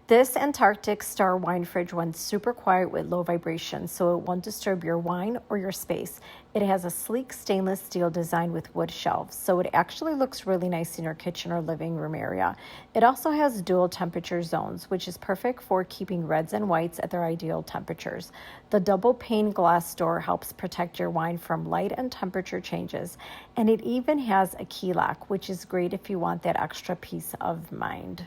This Antarctic Star Wine Fridge runs super quiet with low vibration, so it won't disturb your wine or your space. It has a sleek stainless steel design with wood shelves, so it actually looks really nice in your kitchen or living room area. It also has dual temperature zones, which is perfect for keeping reds and whites at their ideal temperatures. The double pane glass door helps protect your wine from light and temperature changes, and it even has a key lock, which is great if you want that extra peace of mind.